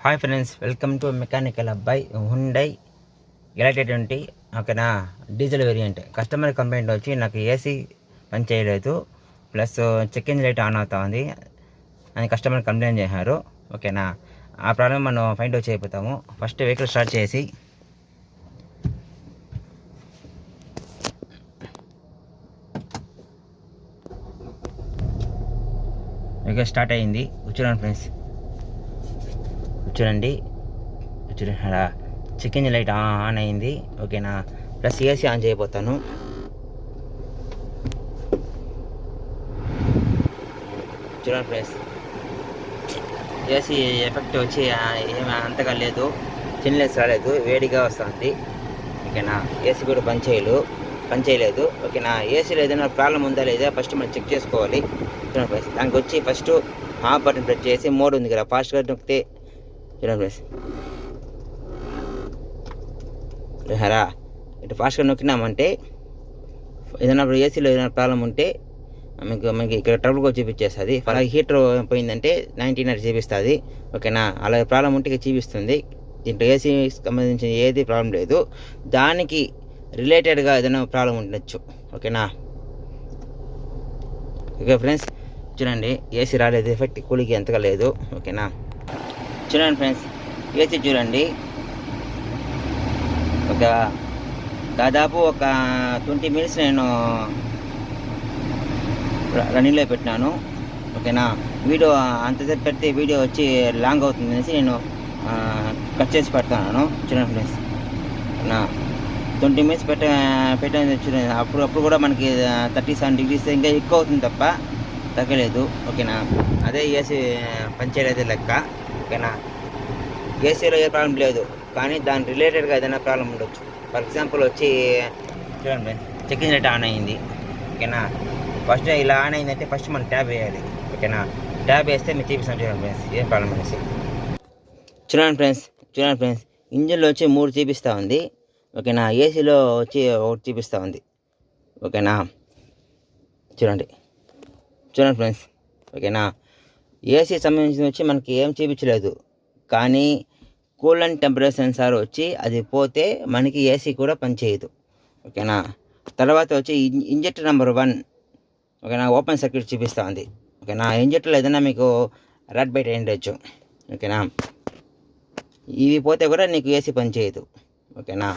Hi friends, welcome to mechanical అబ్బాయి. Hyundai electric 20 ఓకేనా, diesel variant. Customer complaint వచ్చి నాకు ఏసీ పని చేయలేదు, plus check engine light on అవుతా ఉంది అని కస్టమర్ కంప్లైంట్ చేశారు. ఓకేనా, ఆ ప్రాబ్లం మనం ఫైండ్ అవుట్ చేయబోతాము. ఫస్ట్ వెహికల్ స్టార్ట్ చేసి వెహికల్ స్టార్ట్ అయ్యింది. చూడండి ఫ్రెండ్స్, చూడండి చెక్ ఇంజిన్ లైట్ ఆన్ అయింది. ఓకేనా, ప్లస్ ఏసీ ఆన్ చేయబోతాను. చూడండి ఫ్రెండ్స్, ఏసీ ఎఫెక్ట్ వచ్చి ఏమి అంతగా లేదు, చిన్నలేసి రాలేదు, వేడిగా వస్తుంది. ఓకేనా, ఏసీ కూడా పనిచేయలేదు. ఓకేనా, ఏసీలో ఏదైనా ప్రాబ్లం ఉందా లేదా ఫస్ట్ మనం చెక్ చేసుకోవాలి. చూడండి ఫ్రెండ్స్, దానికి వచ్చి ఫస్ట్ ఆఫ్ బటన్ ప్రెస్ చేసి మోడ్ ఉంది కదా, ఫాస్ట్గా నొక్కితే చూడండి ఫ్రెండ్స్, ఇటు ఫాస్ట్గా నొక్కినామంటే ఏదైనా ఏసీలో ఏదైనా ప్రాబ్లం ఉంటే మనకి ఇక్కడ ట్రబుల్గా చూపించేస్తుంది. అలాగే హీటర్ పోయిందంటే 19 చూపిస్తుంది. ఓకేనా, అలాగే ప్రాబ్లం ఉంటే చూపిస్తుంది. దీంట్లో ఏసీ సంబంధించిన ఏది ప్రాబ్లం లేదు, దానికి రిలేటెడ్గా ఏదైనా ప్రాబ్లం ఉండొచ్చు. ఓకేనా, ఓకే ఫ్రెండ్స్, చూడండి ఏసీ రాలేదు, ఎఫెక్ట్ కూలింగ్ ఎంతగా లేదు. ఓకేనా, చూడండి ఫ్రెండ్స్, ఏసీ చూడండి, దాదాపు ఒక 20 మినిట్స్ నేను రన్నింగ్లో పెట్టినాను. ఓకేనా, వీడియో అంతసేపు పెడితే వీడియో వచ్చి లాంగ్ అవుతుంది అనేసి నేను కట్ చేసి పెడతాను. చూడండి ఫ్రెండ్స్, 20 మినిట్స్ పెట్టాను. చూడండి, అప్పుడు కూడా మనకి 37 degrees ఇంకా ఎక్కువ అవుతుంది తప్ప తగ్గలేదు. ఓకేనా, అదే ఏసీ పనిచేయలేదు లెక్క. ఓకేనా, ఏసీలో ఏ ప్రాబ్లం లేదు, కానీ దాని రిలేటెడ్గా ఏదైనా ప్రాబ్లం ఉండొచ్చు. ఫర్ ఎగ్జాంపుల్ వచ్చి చూడండి, చెక్ ఇంజిన్ లైట్ ఆన్ అయింది. ఓకేనా, ఫస్ట్ ఇలా ఆన్ అయిందంటే ఫస్ట్ మనం ట్యాబ్ వేయాలి. ఓకేనా, ట్యాబ్ వేస్తే మీరు చూపిస్తాను. చూడండి ఫ్రెండ్స్, ఏం ప్రాబ్లం అనేసి. చూడండి ఫ్రెండ్స్, ఇంజిన్లో వచ్చి 3 చూపిస్తూ ఉంది. ఓకేనా, ఏసీలో వచ్చి 1 చూపిస్తూ ఉంది. ఓకేనా, చూడండి ఫ్రెండ్స్. ఓకేనా, ఏసీ సంబంధించి వచ్చి మనకి ఏం చూపించలేదు, కానీ కూలెంట్ టెంపరేచర్ సెన్సార్ వచ్చి అది పోతే మనకి ఏసీ కూడా పనిచేయదు. ఓకేనా, తర్వాత వచ్చి ఇంజెక్టర్ నెంబర్ 1 ఓకేనా ఓపెన్ సర్క్యూట్ చూపిస్తూ ఉంది. ఓకేనా, ఇంజెక్టర్లో ఏదైనా మీకు రాడ్ బైట్ అయ్యిండొచ్చు. ఓకేనా, ఇవి పోతే కూడా నీకు ఏసీ పనిచేయదు. ఓకేనా,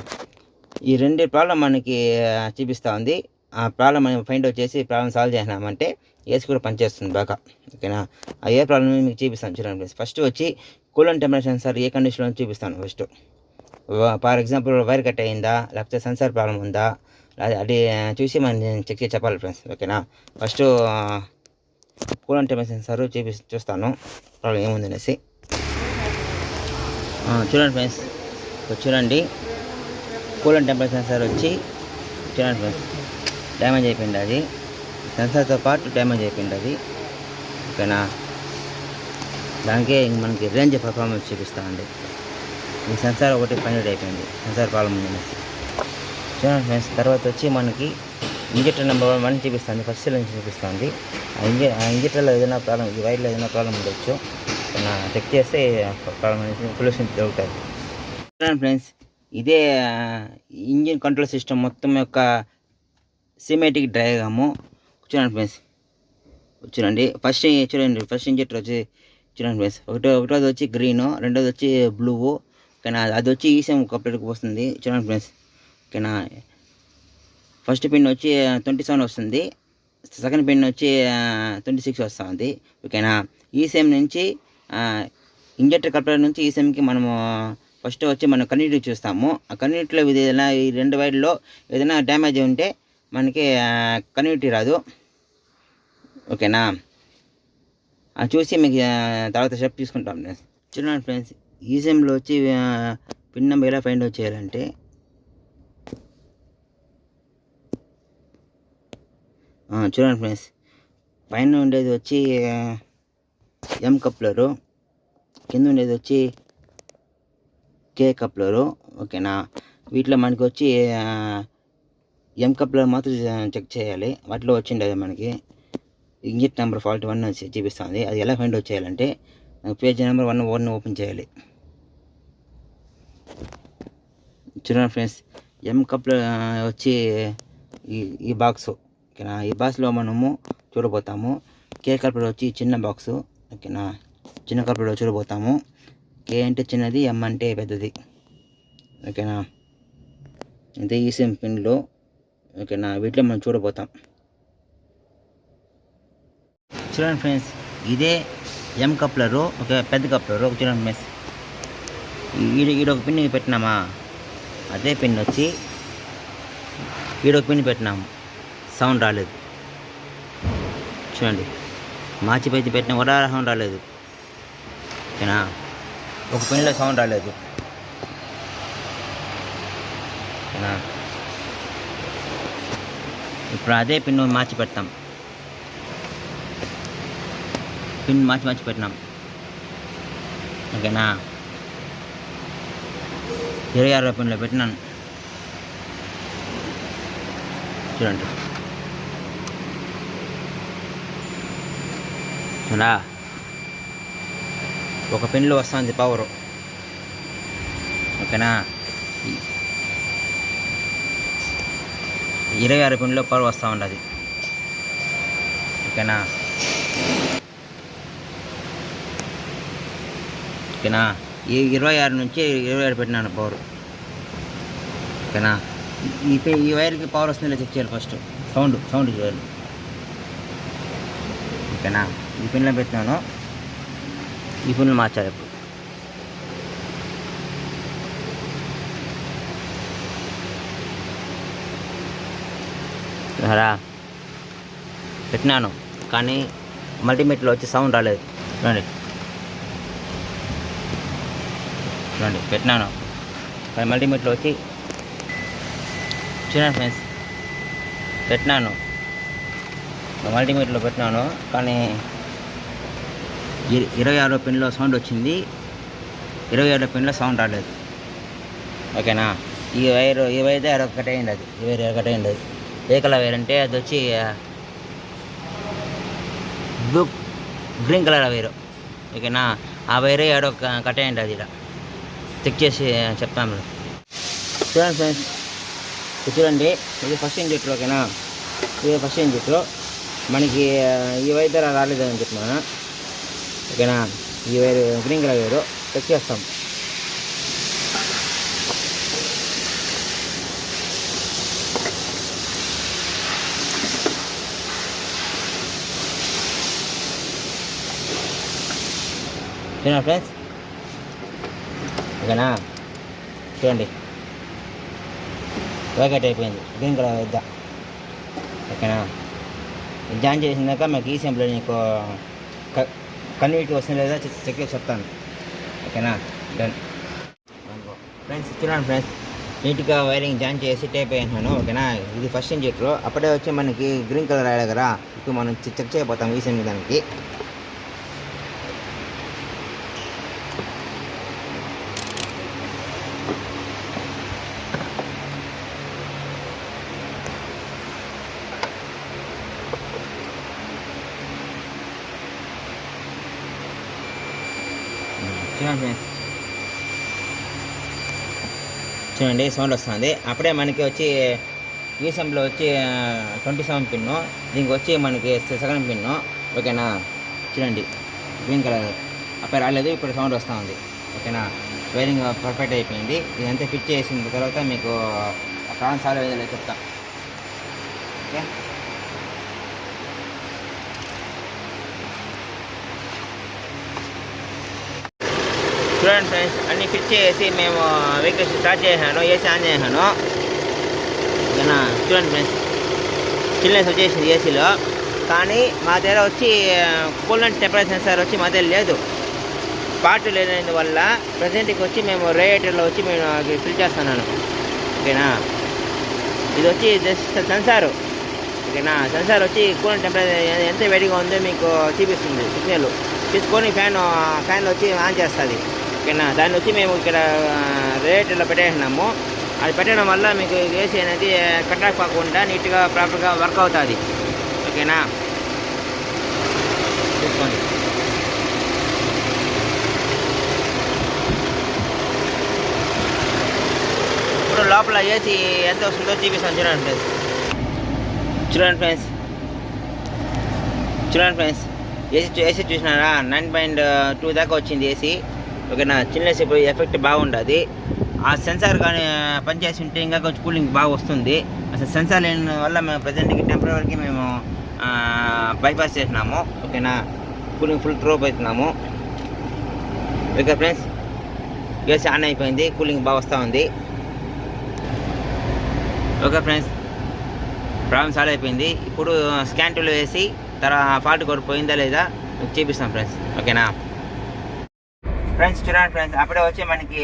ఈ 2 ప్రాబ్లం మనకి చూపిస్తూ ఉంది. ఆ ప్రాబ్లం మనం ఫైండ్ అవుట్ చేసి ప్రాబ్లం సాల్వ్ చేసినామంటే ఏసీ కూడా పనిచేస్తుంది బాగా. ఓకేనా, ఆ ఏ ప్రాబ్లం మీకు చూపిస్తాను. చూడండి, ఫస్ట్ వచ్చి కూలెంట్ టెంపరేచర్ సెన్సార్ ఏ కండిషన్లో చూపిస్తాను. First for example wire cut అయిందా, లేకపోతే సెన్సార్ ప్రాబ్లం ఉందా, అది చూసి మనం చెక్ చేసి చెప్పాలి ఫ్రెండ్స్. ఓకేనా, ఫస్ట్ కూలెంట్ టెంపరేచర్ సెన్సార్ చూస్తాను ప్రాబ్లం ఏముంది అనేసి. చూడండి ఫ్రెండ్స్, చూడండి కూలెంట్ టెంపరేచర్ సెన్సార్ వచ్చి చూడండి ఫ్రెండ్స్, డ్యామేజ్ అయిపోయింది. అది సెన్సార్తో పాటు డ్యామేజ్ అయిపోయింది అది. ఓకేనా, దానికే మనకి రేంజ్ పర్ఫార్మెన్స్ చూపిస్తామండి. ఈ సెన్సార్ ఒకటి ఫైండ్ అయిపోయింది, సెన్సార్ ప్రాబ్లం ఉందనేసి. చూడండి ఫ్రెండ్స్, తర్వాత వచ్చి మనకి ఇంజెక్టర్ నెంబర్ 1 చూపిస్తుంది, ఫస్ట్ నుంచి చూపిస్తుంది. ఆ ఇంజెక్టర్లో ఏదైనా ప్రాబ్లం, ఈ వైర్లో ఏదైనా ప్రాబ్లం ఉండొచ్చు. చెక్ చేస్తే ప్రాబ్లం అనేది సొల్యూషన్ దొరుకుతుంది. చూడండి ఫ్రెండ్స్, ఇదే ఇంజిన్ కంట్రోల్ సిస్టమ్ మొత్తం యొక్క సిమెటిక్ డయాగ్రాము. చూడండి ఫ్రెండ్స్, ఫస్ట్ ఇంజెక్టర్ వచ్చి చూడండి ఫ్రెండ్స్, ఒకటోది వచ్చి గ్రీను, రెండోది వచ్చి బ్లూ. ఓకేనా, అది వచ్చి ఈసీఎం కప్లెట్కి వస్తుంది. చూడండి ఫ్రెండ్స్, ఓకేనా, ఫస్ట్ పిన్ వచ్చి 27 వస్తుంది, సెకండ్ పిన్ వచ్చి 26 వస్తుంది. ఓకేనా, ఈసీఎం నుంచి ఇంజెక్టర్ కప్లెట్ నుంచి ఈసీఎంకి మనము ఫస్ట్ వచ్చి మనం కనెక్టివ్ చూస్తాము. ఆ కనెక్టివ్లో ఏదైనా ఈ 2 వైర్లో ఏదైనా డ్యామేజ్ ఉంటే మనకి కనెక్టివ్ రాదు. ఓకేనా, అది చూసి మీకు తర్వాత స్టెప్ తీసుకుంటాం ఫ్రెండ్స్. చూడండి ఫ్రెండ్స్, ఈసీఎంలో వచ్చి పిన్ నెంబర్ ఎలా ఫైండ్ అవుట్ చేయాలంటే చూడండి ఫ్రెండ్స్, పైన ఉండేది వచ్చి ఎం కప్లరు, కింద ఉండేది వచ్చి కే కప్లరు. ఓకేనా, వీటిలో మనకి వచ్చి ఎం కప్లర్ మాత్రం చెక్ చేయాలి. వాటిలో వచ్చిండేది మనకి ఇంజెక్ట్ నెంబర్ 41 చూపిస్తుంది. అది ఎలా ఫైండ్ అవుట్ చేయాలంటే పేజ్ నెంబర్ 1 ఓపెన్ చేయాలి. చూడండి ఫ్రెండ్స్, ఎం కప్లో వచ్చి ఈ బాక్స్, ఓకేనా. ఈ బాక్స్లో మనము చూడబోతాము. కే కప్లో వచ్చి చిన్న బాక్సు, ఓకేనా. చిన్న కప్లో చూడబోతాము. కే అంటే చిన్నది, ఎం అంటే పెద్దది, ఓకేనా. ఇదే ఈసీఎం పిన్లు, ఓకేనా. వీటిలో మనం చూడబోతాం. చూడండి ఫ్రెండ్స్, ఇదే ఎం కప్లరు, ఓకే, పెద్ద కప్లరు. చూడండి ఫ్రెండ్స్, ఈడొక పిన్ పెట్టినామా, అదే పిన్ వచ్చి ఈడొక పిన్ పెట్టినాము, సౌండ్ రాలేదు. చూడండి, మార్చిపైతే పెట్టినా కూడా సౌండ్ రాలేదు, ఓకేనా. ఒక పిన్లో సౌండ్ రాలేదు, ఓకేనా. ఇప్పుడు అదే పిన్ మార్చి పెడతాం. పిన్ మార్చి పెట్టినాం, ఓకేనా. 26 పిన్లో పెట్టినాను. చూడండి, చూడా, ఒక పిన్లో వస్తుంది పవరు, ఓకేనా. 26 పిన్లో పవర్ వస్తూ ఉండదు, ఓకేనా. ఓకేనా. ఈ 26 నుంచి 27 పెట్టినాను పవర్, ఓకేనా. ఈ వైర్కి పవర్ వస్తుందో చెక్ చేయాలి ఫస్ట్. సౌండ్ చేయాలి, ఓకేనా. ఈ పిన్లో పెట్టినాను, ఈ పిన్లు మార్చాలి ఇప్పుడు. పెట్టినాను, కానీ మల్టీమీటర్లో వచ్చి సౌండ్ రాలేదు. చూడండి పెట్టినాను, కానీ మల్టీమీటర్లో వచ్చి, చూడండి ఫ్రెండ్స్, పెట్టినాను, మల్టీమీటర్లో పెట్టినాను, కానీ 26 పిన్లో సౌండ్ వచ్చింది, 27 పిన్లో సౌండ్ రాలేదు, ఓకేనా. ఈ వైర్ కట్ అయ్యింది, అది ఈ వైర్ కట్ అయ్యింది. అది ఏ కలర్ వైర్ అంటే అది వచ్చి గ్రీన్ కలర్ వైరు, ఓకేనా. ఆ వైర్ ఏడో కట్ అయ్యింది, అది ఇలా చెక్ చేసి చెప్తాము. చూడండి ఫ్రెండ్స్, చూడండి, ఇది ఫస్ట్ ఇంజెక్టర్, ఓకేనా. ఇది ఫస్ట్ ఇంజెక్టర్, మనకి ఈ వైర్ రాలేదని చెప్తున్నాను, ఓకేనా. ఈ wire green colour wire check చేస్తాం. చూడండి ఫ్రెండ్స్, ఓకేనా. చూడండి, వేకట్ అయిపోయింది, గ్రీన్ కలర్ వద్ద, ఓకేనా. జాయిన్ చేసినాక మాకు ఈ సింపుల్ నీకు కన్వీట్ వస్తుంది లేదా చెక్ చేసి చెప్తాను, ఓకేనా. Done friends. చూడండి ఫ్రెండ్స్, నీట్గా వైరింగ్ జాయిన్ చేసి టేప్ వేసినాను, ఓకేనా. ఇది ఫస్ట్ ఇంజెక్టర్, అప్పుడే వచ్చి మనకి గ్రీన్ కలర్ రాయలేదు కదా. ఇప్పుడు మనం చెక్ చేయబోతాం ఈ సింపుల్ దానికి. చూడండి ఫ్రెండ్స్, చూడండి సౌండ్ వస్తుంది. అప్పుడే మనకి వచ్చి ఈ సెంప్లో వచ్చి 27 పిన్ను, దీనికి వచ్చి మనకి 2nd పిన్ను, ఓకేనా. చూడండి, గ్రీన్ కలర్ అప్పుడు రాలేదు, ఇప్పుడు సౌండ్ వస్తూ ఉంది, ఓకేనా. వైరింగ్ పర్ఫెక్ట్ అయిపోయింది. ఇదంతా ఫిట్ చేసిన తర్వాత మీకు ప్రాబ్లం సాల్వ్ అయ్యేది చెప్తా, ఓకే. చూడండి ఫ్రెండ్స్, అన్నీ ఫిట్ చేసి మేము వెహికల్స్ స్టార్ట్ చేశాను, ఏసీ ఆన్ చేశాను, ఓకేనా. చూడండి ఫ్రెండ్స్, చిల్నెస్ వచ్చేసింది ఏసీలో, కానీ మా దగ్గర వచ్చి కూలెంట్ టెంపరేచర్ సెన్సార్ వచ్చి మా దగ్గర లేదు. పార్ట్ లేనందువల్ల ప్రజెంట్కి వచ్చి మేము రేడియేటర్లో వచ్చి మేము ఫిల్ చేస్తున్నాను, ఓకేనా. ఇది వచ్చి జస్ట్ సెన్సారు, ఓకేనా. సెన్సార్ వచ్చి కూలెంట్ టెంపరేచర్ ఎంత వేడిగా ఉందో మీకు చూపిస్తుంది. సిగ్నల్ తీసుకొని ఫ్యాన్ వచ్చి ఆన్ చేస్తుంది, ఓకేనా. దాన్ని వచ్చి మేము ఇక్కడ రేడియేటర్లో పెట్టేసినాము. అది పెట్టడం వల్ల మీకు ఏసీ అనేది కట్ ఆఫ్ కాకుండా నీట్గా ప్రాపర్గా వర్క్ అవుతుంది, ఓకేనా. చూసుకోండి. ఇప్పుడు లోపల ఏసీ ఎంత వస్తుందో చూపిస్తాను చూడండి ఫ్రెండ్స్. చూడండి ఫ్రెండ్స్ ఏసీ చూసినారా 9.2 దాకా వచ్చింది ఏసీ. ఓకేనా, చిన్న ఏసీ ఇప్పుడు ఎఫెక్ట్ బాగుంటుంది. ఆ సెన్సార్ కానీ పనిచేసి ఉంటే ఇంకా కొంచెం కూలింగ్ బాగా వస్తుంది. అసలు సెన్సార్ లేని వల్ల మేము ప్రజెంట్కి టెంపరీకి మేము బైపాస్ చేసినాము. ఓకేనా, కూలింగ్ ఫుల్ డ్రాప్ అవుతున్నాము. ఓకే ఫ్రెండ్స్, ఏసీ ఆన్ అయిపోయింది, కూలింగ్ బాగా వస్తూ ఉంది. ఓకే ఫ్రెండ్స్, ప్రాబ్లమ్ సాల్వ్ అయిపోయింది. ఇప్పుడు స్కాన్ టూలో వేసి తర్వాత ఫాల్ట్ కోడ్ పోయిందా లేదా చూపిస్తాం ఫ్రెండ్స్. ఓకేనా ఫ్రెండ్స్, చూడండి ఫ్రెండ్స్, అప్పుడే వచ్చి మనకి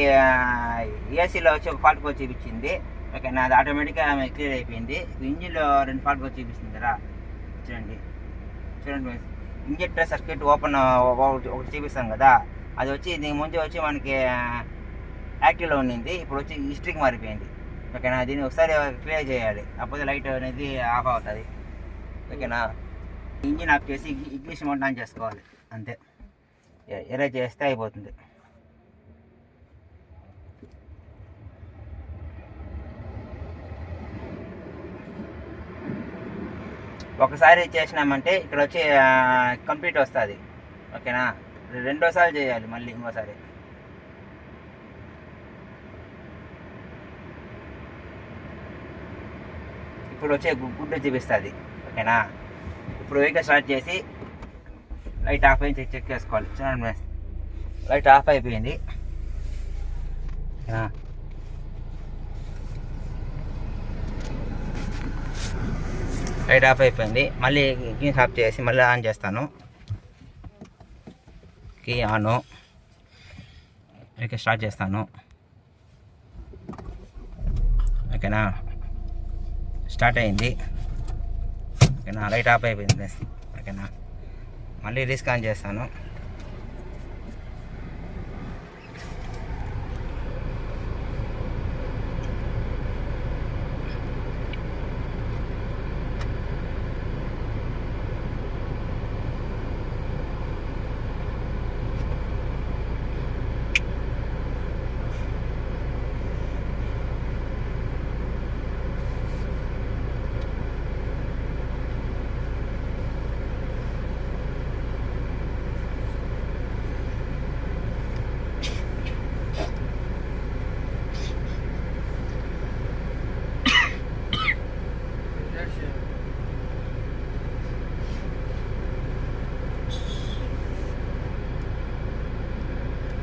ఏసీలో వచ్చి ఒక ఫాల్ట్ కోడ్ చూపించింది. ఓకేనా, అది ఆటోమేటిక్గా క్లియర్ అయిపోయింది. ఇంజిన్లో 2 ఫాల్ట్ కోడ్ చూపిస్తుంది కదా, చూడండి ఫ్రెండ్స్. ఇంజెక్టర్ సర్క్యూట్ ఓపెన్ ఒకటి చూపిస్తాం కదా, అది వచ్చి దీని ముందు వచ్చి మనకి యాక్టివ్లో ఉండింది, ఇప్పుడు వచ్చి హిస్టరీకి మారిపోయింది. ఓకేనా, దీన్ని ఒకసారి క్లియర్ చేయాలి, అప్పుడు లైట్ అనేది ఆఫ్ అవుతుంది. ఓకేనా, ఇంజిన్ ఆఫ్ చేసి ఇగ్నిషన్ మోడ్ ఆన్ చేసుకోవాలి, అంతే. ఎరేజ్ చేస్తే అయిపోతుంది. ఒకసారి చేసినామంటే ఇక్కడ వచ్చి కంప్లీట్ వస్తుంది. ఓకేనా, 2సారి చేయాలి మళ్ళీ ఇంకోసారి. ఇప్పుడు వచ్చే గుడ్డు చూపిస్తుంది. ఓకేనా, ఇప్పుడు వెహికల్ స్టార్ట్ చేసి లైట్ ఆఫ్ అయింది చెక్ చేసుకోవాలి. చూడండి, లైట్ ఆఫ్ అయిపోయింది. లైట్ ఆఫ్ అయిపోయింది. మళ్ళీ కీ ఆఫ్ చేసి మళ్ళీ ఆన్ చేస్తాను. కీ ఆను, ఓకే, స్టార్ట్ చేస్తాను. ఓకేనా, స్టార్ట్ అయింది. ఓకేనా, లైట్ ఆఫ్ అయిపోయింది. ఓకేనా, మళ్ళీ రిస్క్ ఆన్ చేస్తాను.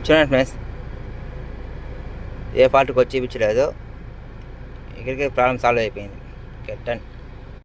చూడండి ఫ్రెండ్స్, ఏ ఫాల్ట్కి వచ్చి చూపించలేదు, ఇక్కడికి ప్రాబ్లం సాల్వ్ అయిపోయింది. Okay, done.